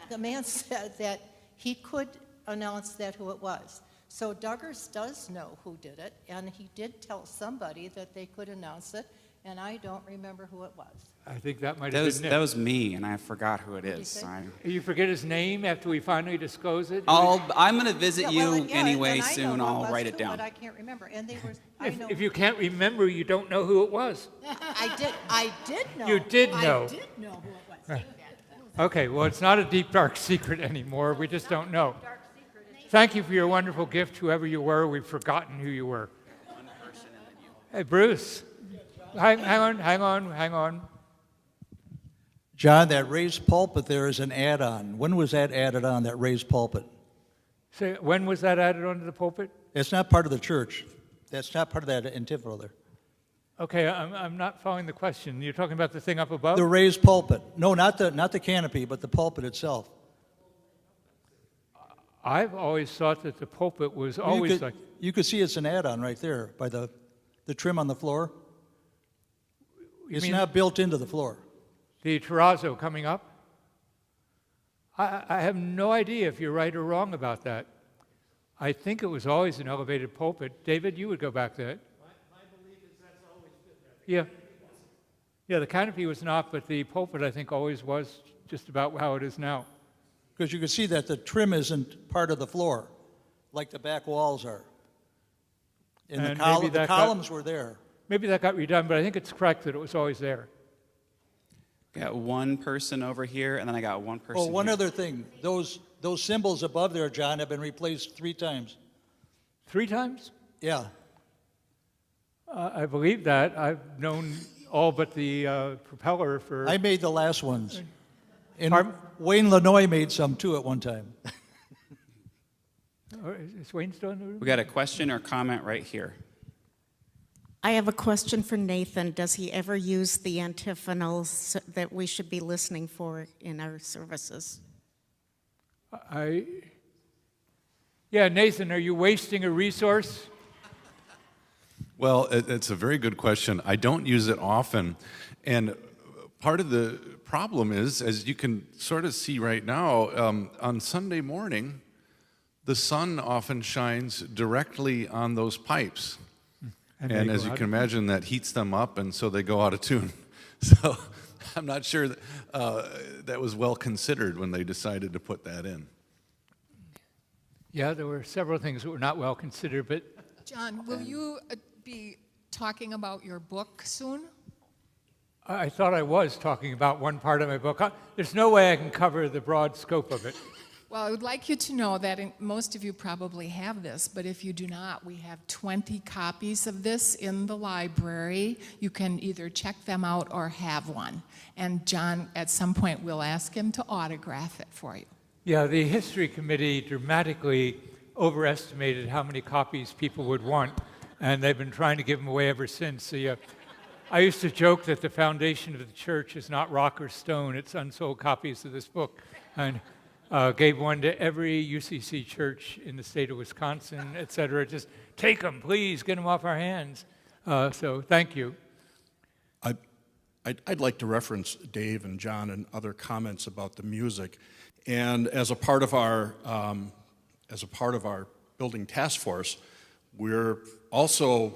The man said that he could announce who it was. So Douglas does know who did it, and he did tell somebody that they could announce it, and I don't remember who it was. I think that might have been Nick. That was me, and I forgot who it What'd you is. say? You forget his name after we finally disclose it? I'm going to visit Yeah, well, you yeah, anyway and I know soon. who it I'll was write it too, down. But I can't remember, and they were, I know. If you can't remember, you don't know who it was. I did know. You did know. I did know who it was. Okay, well, it's not a deep, dark secret anymore. We just don't know. Thank you for your wonderful gift, whoever you were. We've forgotten who you were. Hey, Bruce. Hang on. John, that raised pulpit there is an add-on. When was that added on, that raised pulpit? So when was that added onto the pulpit? It's not part of the church. That's not part of that antiphonal there. Okay, I'm not following the question. You're talking about the thing up above? The raised pulpit. No, not the canopy, but the pulpit itself. I've always thought that the pulpit was always like... You could see it's an add-on right there by the trim on the floor. You It's mean not built into the floor. the terrazzo coming up? I have no idea if you're right or wrong about that. I think it was always an elevated pulpit. David, you would go back to that. My belief is that's always been that. Yeah, the canopy was not, but the pulpit, I think, always was just about how it is now. Because you can see that the trim isn't part of the floor, like the back walls are. And And maybe the columns were there. Maybe that got redone, but I think it's correct that it was always there. Got one person over here, and then I got one person Oh, one here. other thing. Those symbols above there, John, have been replaced 3 times. 3 times? Yeah. I believe that. I've known all but the propeller for... I made the last ones. And Pardon? Wayne Lanoy made some too at one time. Is Wayne still in the room? We got a question or comment right here. I have a question for Nathan. Does he ever use the antiphonals that we should be listening for in our services? Yeah, Nathan, are you wasting a resource? Well, it's a very good question. I don't use it often. And part of the problem is, as you can sort of see right now, on Sunday morning, the sun often shines directly on those pipes. And as you can imagine, that heats them up, and so they go out of tune. So I'm not sure that, that was well considered when they decided to put that in. Yeah, there were several things that were not well considered, but John, will you be talking about your book soon? I thought I was talking about one part of my book. There's no way I can cover the broad scope of it. Well, I would like you to know that most of you probably have this, but if you do not, we have 20 copies of this in the library. You can either check them out or have one. And John, at some point, we'll ask him to autograph it for you. Yeah, the history committee dramatically overestimated how many copies people would want, and they've been trying to give them away ever since. I used to joke that the foundation of the church is not rock or stone, it's unsold copies of this book. And gave one to every UCC church in the state of Wisconsin, et cetera. Just take them, please, get them off our hands. So thank you. I'd like to reference Dave and John and other comments about the music. And as a part of our building task force, we're also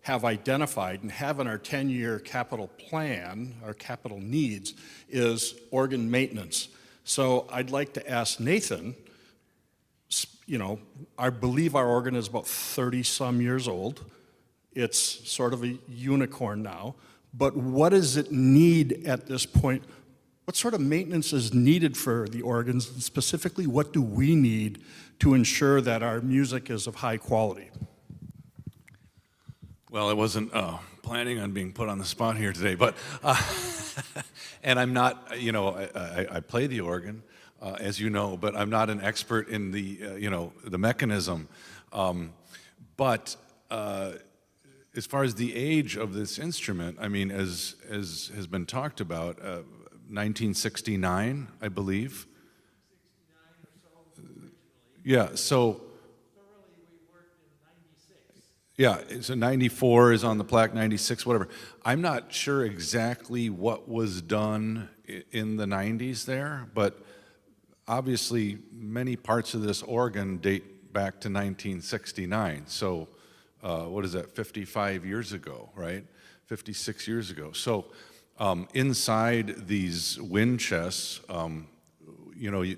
have identified and have in our 10-year capital plan, our capital needs, is organ maintenance. So I'd like to ask Nathan, I believe our organ is about 30-some years old. It's sort of a unicorn now. But what does it need at this point? What sort of maintenance is needed for the organs? And specifically, what do we need to ensure that our music is of high quality? Well, I wasn't planning on being put on the spot here today, but and I'm not, I play the organ, as you know, but I'm not an expert in the, the mechanism. But as far as the age of this instrument, I mean, as has been talked about, 1969, I believe. 69 or so originally. Yeah, so. Yeah, so 94 is on the plaque, 96, whatever. I'm not sure exactly what was done in the 90s there, but obviously many parts of this organ date back to 1969. So what is that, 55 years ago, right? 56 years ago. So inside these wind chests,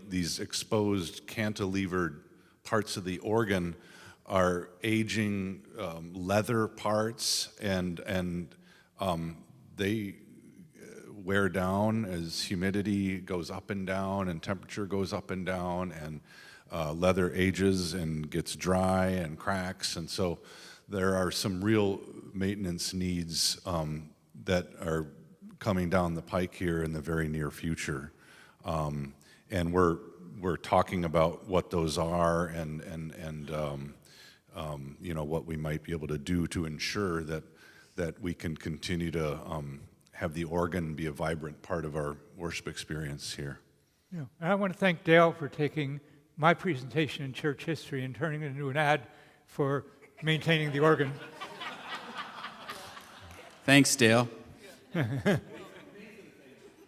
these exposed cantilevered parts of the organ are aging leather parts, and they wear down as humidity goes up and down and temperature goes up and down, and leather ages and gets dry and cracks. And so there are some real maintenance needs that are coming down the pike here in the very near future. And we're talking about what those are and what we might be able to do to ensure that we can continue to have the organ be a vibrant part of our worship experience here. Yeah. And I want to thank Dale for taking my presentation in church history and turning it into an ad for maintaining the organ. Thanks, Dale.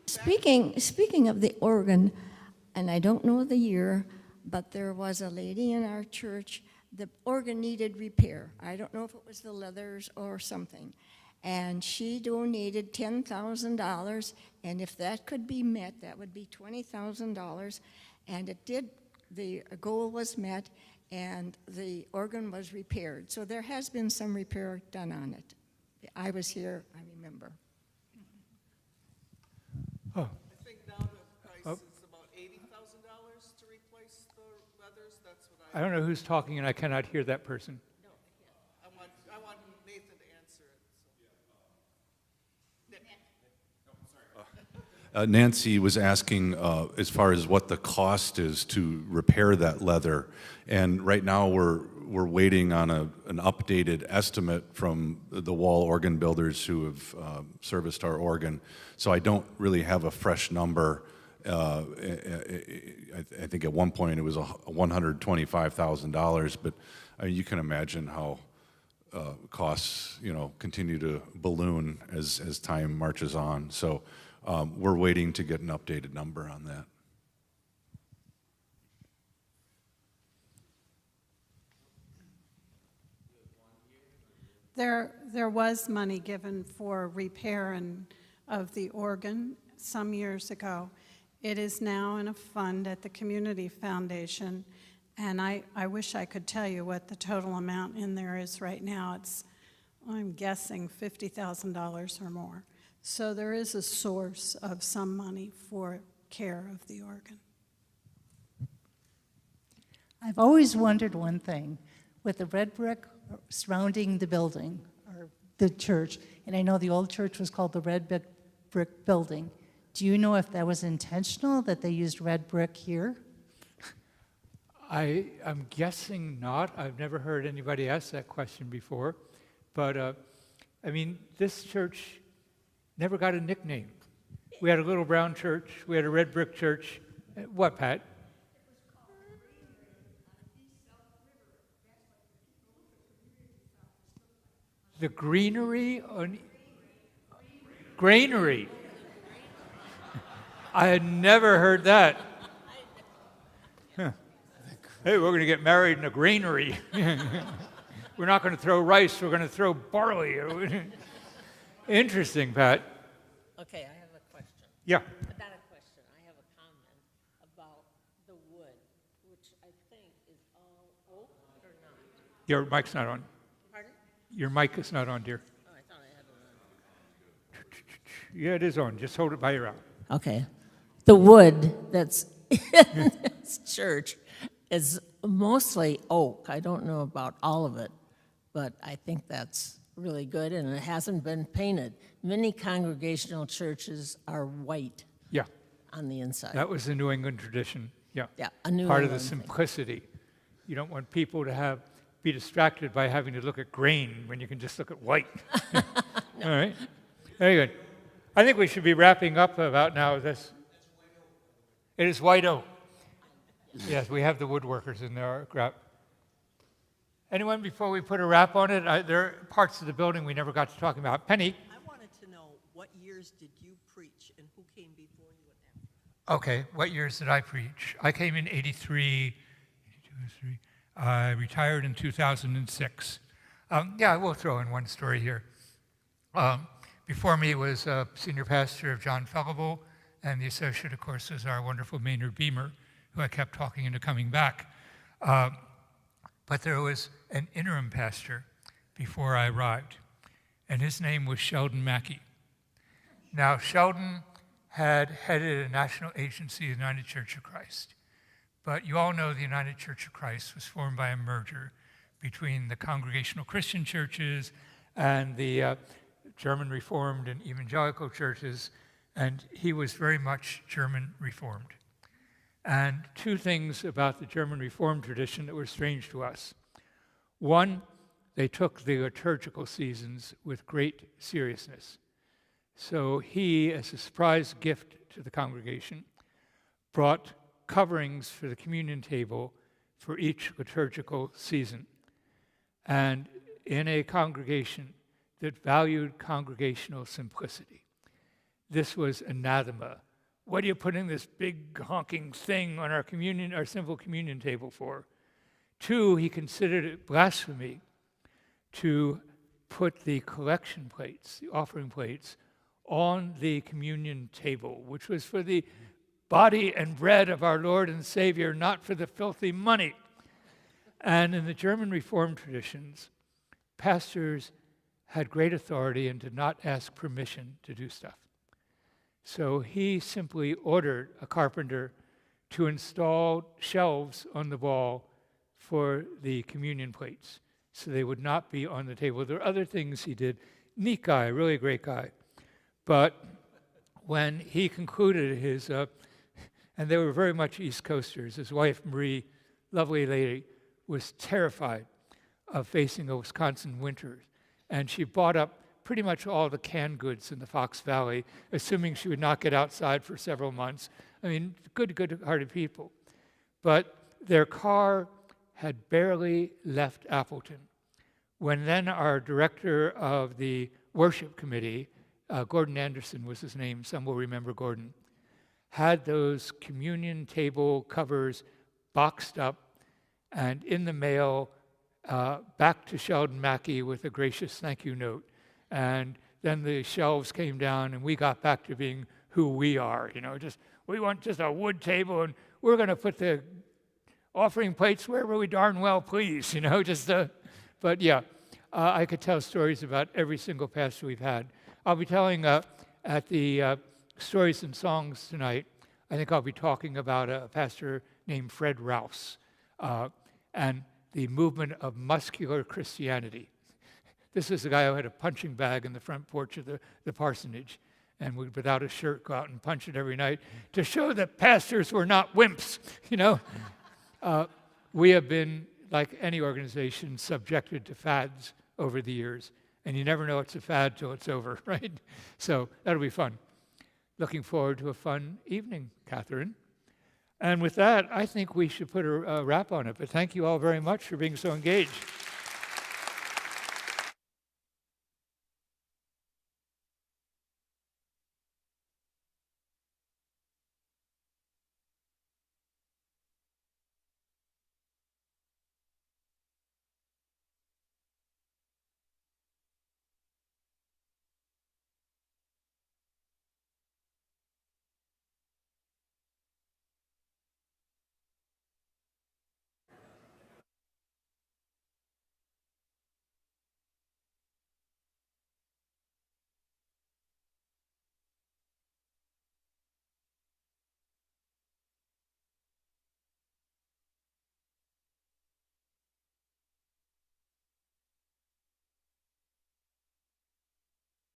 Speaking of the organ, and I don't know the year, but there was a lady in our church, the organ needed repair. I don't know if it was the leathers or something. And she donated $10,000, and if that could be met, that would be $20,000. And it did, the goal was met, and the organ was repaired. So there has been some repair done on it. I was here, I remember. Oh. I think now the price is about $80,000 to replace the leathers. That's what I don't know who's talking, and I cannot hear that person. No, I want Nathan to answer it. So. Nancy was asking as far as what the cost is to repair that leather, and right now we're waiting on an updated estimate from the wall organ builders who have serviced our organ. So I don't really have a fresh number. I think at one point it was $125,000, but you can imagine how costs continue to balloon as time marches on. So we're waiting to get an updated number on that. There was money given for repair of the organ some years ago. It is now in a fund at the Community Foundation, and I wish I could tell you what the total amount in there is right now. I'm guessing $50,000 or more. So there is a source of some money for care of the organ. I've always wondered one thing. With the red brick surrounding the building, or the church, and I know the old church was called the red brick building, do you know if that was intentional, that they used red brick here? I'm guessing not. I've never heard anybody ask that question before. But, this church never got a nickname. We had a little brown church. We had a red brick church. What, Pat? The greenery on granary. I had never heard that. Huh. Hey, we're going to get married in a granary. We're not going to throw rice. We're going to throw barley. Interesting, Pat. Okay, I have a question. Yeah. Not a question. I have a comment about the wood, which I think is all oak or not. Your mic's not on. Pardon? Your mic is not on, dear. Oh, I thought I had it on. Yeah, it is on. Just hold it by your arm. Okay. The wood that's in this church is mostly oak. I don't know about all of it, but I think that's really good, and it hasn't been painted. Many congregational churches are white. Yeah. On the inside. That was the New England tradition. Yeah. Yeah, a New Part England of the simplicity. You don't want people to be distracted by having to look at grain when you can just look at white. No. All right. Very good. I think we should be wrapping up about now. It is white oak. Yes, we have the woodworkers in there. Anyone, before we put a wrap on it, there are parts of the building we never got to talk about. Penny? I wanted to know, what years did you preach and who came before you and after? Okay, what years did I preach? I came in 83. I retired in 2006. Yeah, I will throw in one story here. Before me was a senior pastor of John Fellable, and the associate, of course, was our wonderful Maynard Beamer, who I kept talking into coming back. But there was an interim pastor before I arrived, and his name was Sheldon Mackey. Now, Sheldon had headed a national agency, the United Church of Christ. But you all know the United Church of Christ was formed by a merger between the Congregational Christian churches and the German Reformed and Evangelical churches, and he was very much German Reformed. And two things about the German Reformed tradition that were strange to us. One, they took the liturgical seasons with great seriousness. So he, as a surprise gift to the congregation, brought coverings for the communion table for each liturgical season. And in a congregation that valued congregational simplicity, this was anathema. What are you putting this big honking thing on our simple communion table for? Two, he considered it blasphemy to put the collection plates, the offering plates, on the communion table, which was for the body and bread of our Lord and Savior, not for the filthy money. And in the German Reformed traditions, pastors had great authority and did not ask permission to do stuff. So he simply ordered a carpenter to install shelves on the wall for the communion plates, so they would not be on the table. There are other things he did. Neat guy, really great guy. But when he concluded his, and they were very much East Coasters, his wife, Marie, lovely lady, was terrified of facing a Wisconsin winter. And she bought up pretty much all the canned goods in the Fox Valley, assuming she would not get outside for several months. I mean, good-hearted people. But their car had barely left Appleton when then our director of the worship committee, Gordon Anderson was his name, some will remember Gordon, had those communion table covers boxed up and in the mail back to Sheldon Mackey with a gracious thank you note. And then the shelves came down and we got back to being who we are, we want just a wood table and we're going to put the offering plates wherever we darn well please, but yeah, I could tell stories about every single pastor we've had. I'll be telling at the Stories and Songs tonight, I think I'll be talking about a pastor named Fred Rouse and the movement of muscular Christianity. This is the guy who had a punching bag in the front porch of the parsonage and would, without a shirt, go out and punch it every night to show that pastors were not wimps, We have been, like any organization, subjected to fads over the years. And you never know it's a fad till it's over, right? So that'll be fun. Looking forward to a fun evening, Catherine. And with that, I think we should put a wrap on it. But thank you all very much for being so engaged.